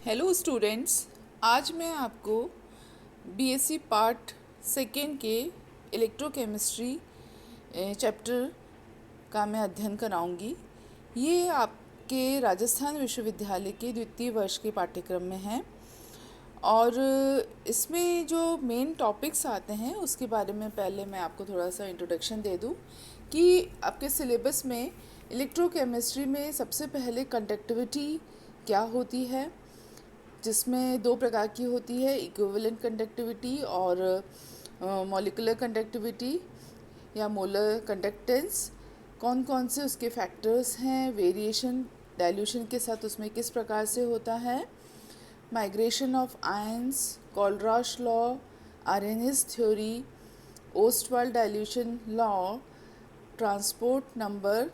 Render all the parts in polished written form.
Hello students. आज मैं आपको बीएससी पार्ट सेकेंड के इलेक्ट्रोकेमिस्ट्री चैप्टर का मैं अध्ययन कराऊंगी। ये आपके राजस्थान विश्वविद्यालय के द्वितीय वर्ष के पाठ्यक्रम में है और इसमें जो मेन टॉपिक्स आते हैं उसके बारे में पहले मैं आपको थोड़ा सा इंट्रोडक्शन दे दूं कि आपके सिलेबस में इलेक्ट्रोकेमिस्ट्री में सबसे पहले कंडक्टिविटी क्या होती है, जिसमें दो प्रकार की होती है, इक्विवेलेंट कंडक्टिविटी और मॉलिक्यूलर कंडक्टिविटी या मोलर कंडक्टेंस। कौन कौन से उसके फैक्टर्स हैं, वेरिएशन डाइल्यूशन के साथ उसमें किस प्रकार से होता है, migration of ions, Kohlrausch law, Arrhenius theory, Ostwald dilution law, transport number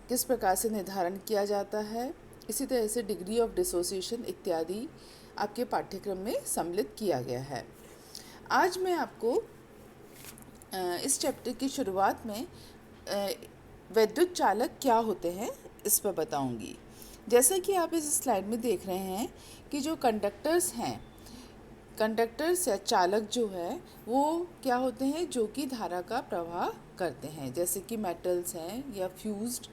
किस प्रकार से निर्धारण किया जाता है, इसी तरह से डिग्री ऑफ डिसोसिएशन इत्यादि आपके पाठ्यक्रम में सम्मिलित किया गया है। आज मैं आपको इस चैप्टर की शुरुआत में वैद्युत चालक क्या होते हैं इस पर बताऊंगी। जैसा कि आप इस स्लाइड में देख रहे हैं कि जो कंडक्टर्स हैं, कंडक्टर्स या चालक जो है वो क्या होते हैं, जो कि धारा का प्रवाह करते हैं, जैसे कि मेटल्स हैं या फ्यूज्ड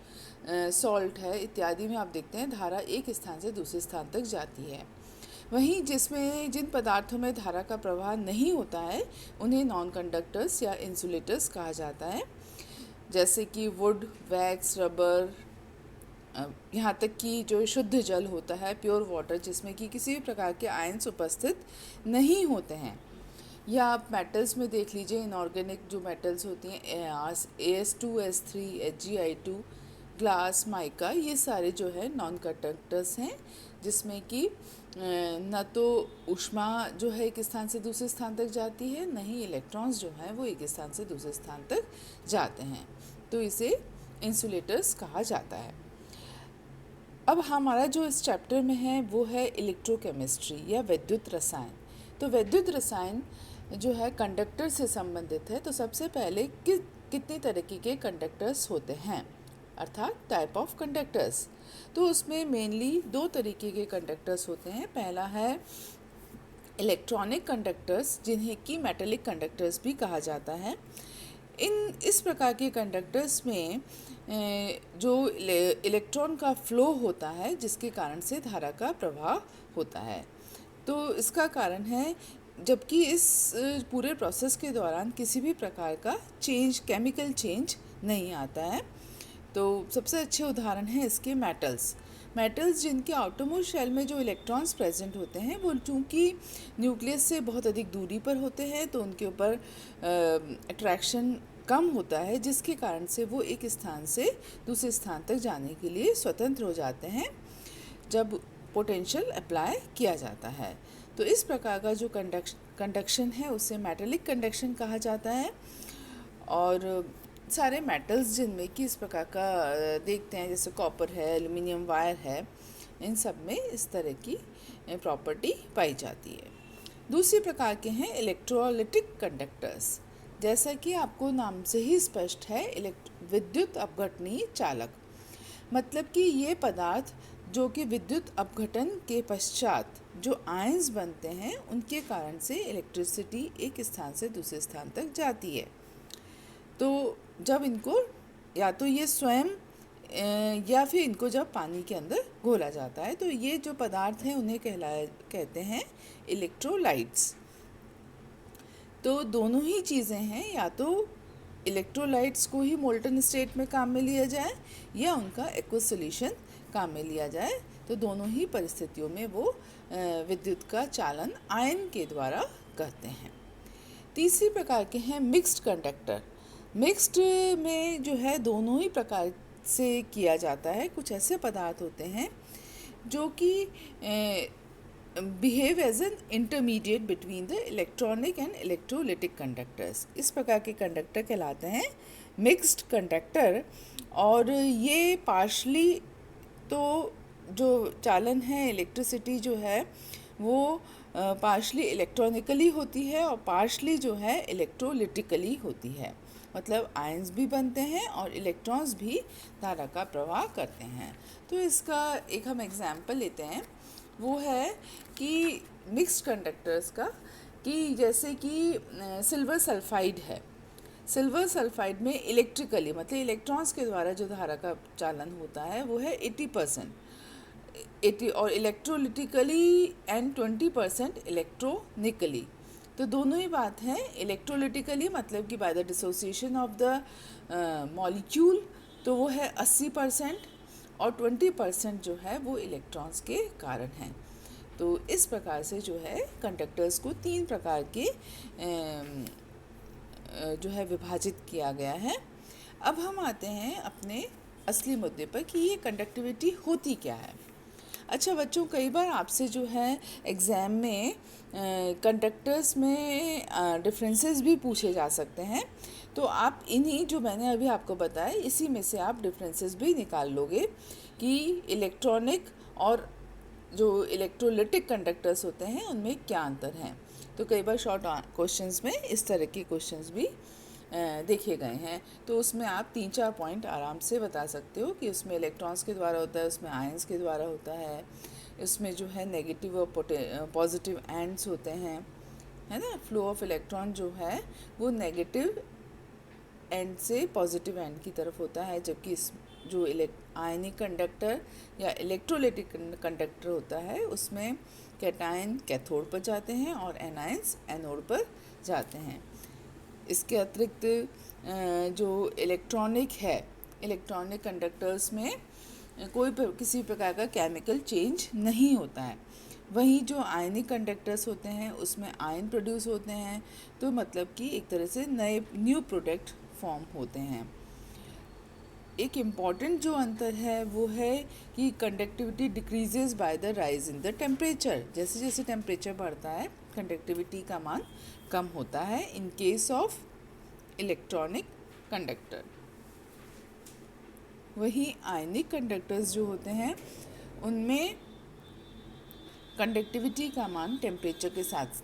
सॉल्ट है इत्यादि में आप देखते हैं धारा एक स्थान से दूसरे स्थान तक जाती है। वहीं जिन पदार्थों में धारा का प्रवाह नहीं होता है उन्हें नॉन कंडक्टर्स या इंसुलेटर्स कहा जाता है, जैसे कि वुड, वैक्स, रबर, यहाँ तक कि जो शुद्ध जल होता है, प्योर वाटर, जिसमें कि किसी भी प्रकार के आयंस उपस्थित नहीं होते हैं। या आप मेटल्स में देख लीजिए, इनऑर्गेनिक जो मेटल्स होती हैं, AS2, S3, HgI2, glass, mica, ये सारे जो है नॉन कंडक्टर्स हैं, जिसमें कि न तो ऊष्मा जो है एक स्थान से दूसरे स्थान तक जाती है, न ही इलेक्ट्रॉन्स जो हैं वो एक स्थान से दूसरे स्थान तक जाते हैं, तो इसे इंसुलेटर्स कहा जाता है। अब हमारा जो इस चैप्टर में है वो है इलेक्ट्रोकेमिस्ट्री या वैद्युत रसायन। तो वैद्युत रसायन जो है कंडक्टर से संबंधित है। तो सबसे पहले कितनी तरीके के कंडक्टर्स होते हैं, अर्थात टाइप ऑफ कंडक्टर्स। तो उसमें मेनली दो तरीके के कंडक्टर्स होते हैं। पहला है इलेक्ट्रॉनिक कंडक्टर्स, जिन्हें कि मेटेलिक कंडक्टर्स भी कहा जाता है। इस प्रकार के कंडक्टर्स में जो इलेक्ट्रॉन का फ्लो होता है, जिसके कारण से धारा का प्रवाह होता है। तो इसका कारण है, जबकि इस पूरे प्रोसेस के दौरान किसी भी प्रकार का केमिकल चेंज नहीं आता है। तो सबसे अच्छे उदाहरण हैं इसके मेटल्स, जिनके आउटरमोस्ट शेल में जो इलेक्ट्रॉन्स प्रेजेंट होते हैं वो चूँकि न्यूक्लियस से बहुत अधिक दूरी पर होते हैं, तो उनके ऊपर अट्रैक्शन कम होता है, जिसके कारण से वो एक स्थान से दूसरे स्थान तक जाने के लिए स्वतंत्र हो जाते हैं जब पोटेंशियल अप्लाई किया जाता है। तो इस प्रकार का जो कंडक्शन है उसे मेटेलिक कंडक्शन कहा जाता है। और सारे मेटल्स जिनमें कि इस प्रकार का देखते हैं, जैसे कॉपर है, एल्युमिनियम वायर है, इन सब में इस तरह की प्रॉपर्टी पाई जाती है। दूसरी प्रकार के हैं इलेक्ट्रोलाइटिक कंडक्टर्स। जैसा कि आपको नाम से ही स्पष्ट है, विद्युत अपघटनीय चालक, मतलब कि ये पदार्थ जो कि विद्युत अपघटन के पश्चात जो आयंस बनते हैं उनके कारण से इलेक्ट्रिसिटी एक स्थान से दूसरे स्थान तक जाती है। तो जब इनको या तो ये स्वयं या फिर इनको जब पानी के अंदर घोला जाता है, तो ये जो पदार्थ हैं उन्हें कहते हैं इलेक्ट्रोलाइट्स। तो दोनों ही चीज़ें हैं, या तो इलेक्ट्रोलाइट्स को ही मोल्टन स्टेट में काम में लिया जाए या उनका एक्वस सॉल्यूशन काम में लिया जाए। तो दोनों ही परिस्थितियों में वो विद्युत का चालन आयन के द्वारा करते हैं। तीसरी प्रकार के हैं मिक्स्ड कंडक्टर। मिक्स्ड में जो है दोनों ही प्रकार से किया जाता है। कुछ ऐसे पदार्थ होते हैं जो कि behave as an intermediate between the electronic and electrolytic conductors. इस प्रकार के कंडक्टर कहलाते हैं मिक्स्ड कंडक्टर। और ये पार्शली तो जो चालन है, इलेक्ट्रिसिटी जो है वो पार्शली इलेक्ट्रॉनिकली होती है और पार्शली जो है इलेक्ट्रोलिटिकली होती है। मतलब आयंस भी बनते हैं और इलेक्ट्रॉन्स भी धारा का प्रवाह करते हैं। तो इसका एक हम एग्जाम्पल लेते हैं, वो है कि मिक्स्ड कंडक्टर्स का, कि जैसे कि सिल्वर सल्फाइड है। सिल्वर सल्फाइड में इलेक्ट्रिकली मतलब इलेक्ट्रॉन्स के द्वारा जो धारा का चालन होता है वो है 80%, 80, और इलेक्ट्रोलिटिकली एंड 20% इलेक्ट्रोनिकली। तो दोनों ही बात है। इलेक्ट्रोलिटिकली मतलब कि by the dissociation of the molecule, तो वो है 80%, और 20% जो है वो इलेक्ट्रॉन्स के कारण हैं। तो इस प्रकार से जो है कंडक्टर्स को 3 प्रकार के जो है विभाजित किया गया है। अब हम आते हैं अपने असली मुद्दे पर कि ये कंडक्टिविटी होती क्या है। अच्छा बच्चों, कई बार आपसे जो है एग्ज़ाम में कंडक्टर्स में डिफरेंसेस भी पूछे जा सकते हैं। तो आप इन्हीं जो मैंने अभी आपको बताया इसी में से आप डिफरेंसेस भी निकाल लोगे कि इलेक्ट्रॉनिक और जो इलेक्ट्रोलिटिक कंडक्टर्स होते हैं उनमें क्या अंतर हैं। तो कई बार शॉर्ट क्वेश्चंस में इस तरह के क्वेश्चंस भी देखे गए हैं। तो उसमें आप 3-4 पॉइंट आराम से बता सकते हो कि उसमें इलेक्ट्रॉन्स के द्वारा होता है, उसमें आयंस के द्वारा होता है, इसमें जो है नेगेटिव और पॉजिटिव एंड्स होते हैं, है ना। फ्लो ऑफ इलेक्ट्रॉन जो है वो नेगेटिव एंड से पॉजिटिव एंड की तरफ होता है, जबकि इस जो आयनिक कंडक्टर या इलेक्ट्रोलिटिक कंडक्टर होता है उसमें कैटायन कैथोड पर जाते हैं और एनायंस एनोड पर जाते हैं। इसके अतिरिक्त जो इलेक्ट्रॉनिक कंडक्टर्स में किसी प्रकार का केमिकल चेंज नहीं होता है। वहीं जो आयनिक कंडक्टर्स होते हैं उसमें आयन प्रोड्यूस होते हैं, तो मतलब कि एक तरह से न्यू प्रोडक्ट फॉर्म होते हैं। एक इम्पॉर्टेंट जो अंतर है वो है कि conductivity decreases by the rise in the temperature. जैसे जैसे टेम्परेचर बढ़ता है कंडक्टिविटी का मान कम होता है in case of electronic conductor. वहीं आयनिक कंडक्टर्स जो होते हैं उनमें कंडक्टिविटी का मान टेम्परेचर के साथ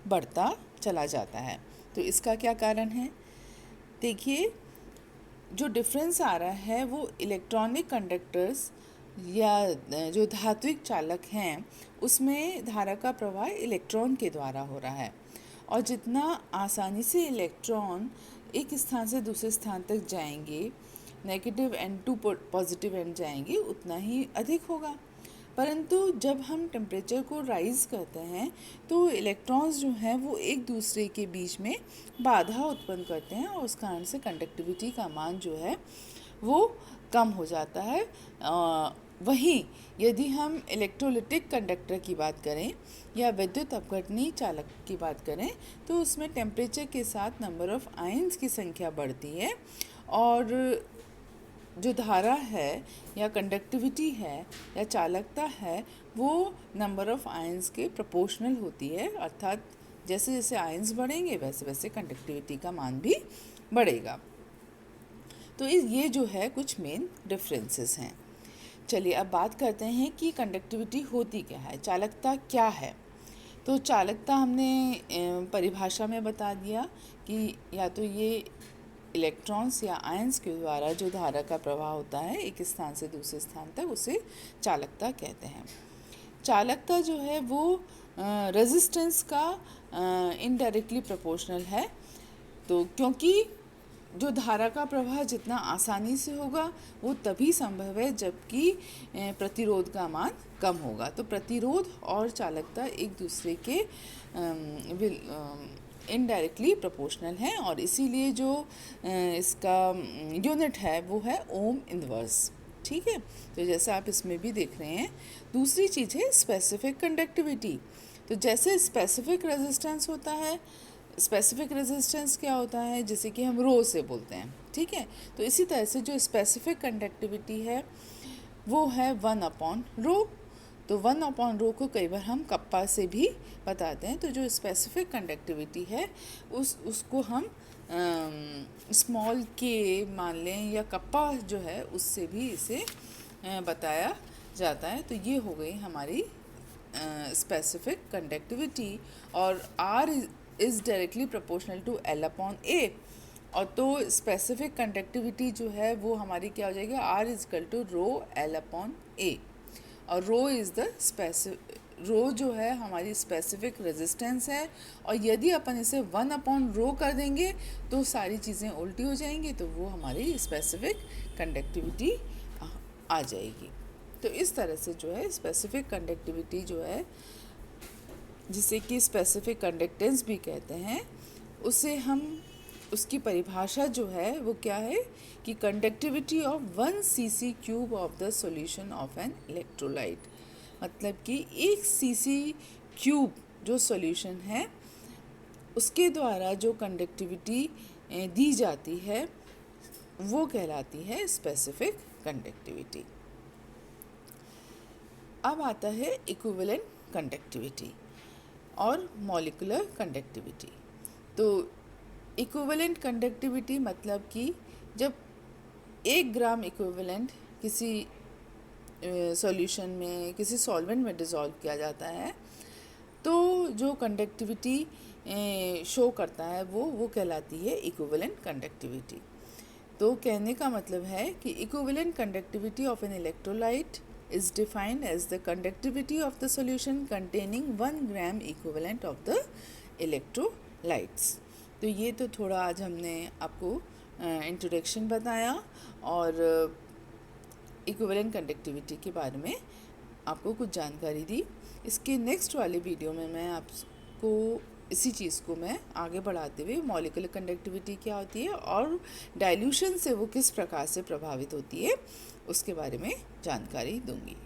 बढ़ता चला जाता है। तो इसका क्या कारण है? देखिए, जो डिफरेंस आ रहा है वो इलेक्ट्रॉनिक कंडक्टर्स या जो धात्विक चालक हैं उसमें धारा का प्रवाह इलेक्ट्रॉन के द्वारा हो रहा है, और जितना आसानी से इलेक्ट्रॉन एक स्थान से दूसरे स्थान तक जाएंगे, negative end to positive end जाएंगे, उतना ही अधिक होगा। परंतु जब हम टेम्परेचर को राइज़ करते हैं तो इलेक्ट्रॉन्स जो हैं वो एक दूसरे के बीच में बाधा उत्पन्न करते हैं, और उस कारण से कंडक्टिविटी का मान जो है वो कम हो जाता है। वहीं यदि हम इलेक्ट्रोलिटिक कंडक्टर की बात करें या विद्युत अपघटनी चालक की बात करें तो उसमें टेम्परेचर के साथ नंबर ऑफ़ आयंस की संख्या बढ़ती है, और जो धारा है या कंडक्टिविटी है या चालकता है वो नंबर ऑफ़ आयंस के प्रोपोर्शनल होती है। अर्थात जैसे जैसे आयंस बढ़ेंगे वैसे वैसे कंडक्टिविटी का मान भी बढ़ेगा। तो ये जो है कुछ मेन डिफरेंसेस हैं। चलिए अब बात करते हैं कि कंडक्टिविटी होती क्या है, चालकता क्या है। तो चालकता हमने परिभाषा में बता दिया कि या तो ये इलेक्ट्रॉन्स या आयंस के द्वारा जो धारा का प्रवाह होता है एक स्थान से दूसरे स्थान तक, उसे चालकता कहते हैं। चालकता जो है वो रेजिस्टेंस का इनडायरेक्टली प्रोपोर्शनल है। तो क्योंकि जो धारा का प्रवाह जितना आसानी से होगा वो तभी संभव है जबकि प्रतिरोध का मान कम होगा। तो प्रतिरोध और चालकता एक दूसरे के इनडायरेक्टली प्रोपोर्शनल है, और इसीलिए जो इसका यूनिट है वो है ओम इनवर्स। ठीक है, तो जैसा आप इसमें भी देख रहे हैं। दूसरी चीज़ है स्पेसिफिक कंडक्टिविटी। तो जैसे स्पेसिफिक रेजिस्टेंस होता है, स्पेसिफिक रेजिस्टेंस क्या होता है, जैसे कि हम रो से बोलते हैं, ठीक है। तो इसी तरह से जो स्पेसिफिक कंडक्टिविटी है वो है 1/रो। तो 1/रो को कई बार हम कप्पा से भी बताते हैं। तो जो स्पेसिफिक कंडक्टिविटी है उसको हम स्मॉल के मान लें, या कप्पा जो है उससे भी इसे बताया जाता है। तो ये हो गई हमारी स्पेसिफिक कंडक्टिविटी। और R is directly proportional to L/A। और तो स्पेसिफिक कंडक्टिविटी जो है वो हमारी क्या हो जाएगी, R is equal to rho L upon A, और रो जो है हमारी स्पेसिफिक रेजिस्टेंस है, और यदि अपन इसे 1 अपॉन रो कर देंगे तो सारी चीज़ें उल्टी हो जाएंगी, तो वो हमारी स्पेसिफिक कंडक्टिविटी आ जाएगी। तो इस तरह से जो है स्पेसिफिक कंडक्टिविटी जो है, जिसे कि स्पेसिफिक कंडक्टेंस भी कहते हैं, उसे हम उसकी परिभाषा जो है वो क्या है कि conductivity of 1 cc cube of the solution of an electrolyte, मतलब कि 1 cc क्यूब जो सॉल्यूशन है उसके द्वारा जो कंडक्टिविटी दी जाती है वो कहलाती है स्पेसिफिक कंडक्टिविटी। अब आता है इक्विवेलेंट कंडक्टिविटी और मॉलिक्यूलर कंडक्टिविटी। तो इक्विवेलेंट कंडक्टिविटी मतलब कि जब 1 ग्राम इक्विवेलेंट किसी सॉल्यूशन में, किसी सॉल्वेंट में डिज़ोल्व किया जाता है तो जो कंडक्टिविटी शो करता है वो कहलाती है इक्विवेलेंट कंडक्टिविटी। तो कहने का मतलब है कि equivalent conductivity of an electrolyte is defined as the conductivity of the solution containing 1 gram equivalent of the electrolytes। तो ये तो थोड़ा आज हमने आपको इंट्रोडक्शन बताया और इक्विवेलेंट कंडक्टिविटी के बारे में आपको कुछ जानकारी दी। इसके नेक्स्ट वाले वीडियो में मैं आपको इसी चीज़ को मैं आगे बढ़ाते हुए मॉलिक्यूलर कंडक्टिविटी क्या होती है और डाइल्यूशन से वो किस प्रकार से प्रभावित होती है उसके बारे में जानकारी दूंगी।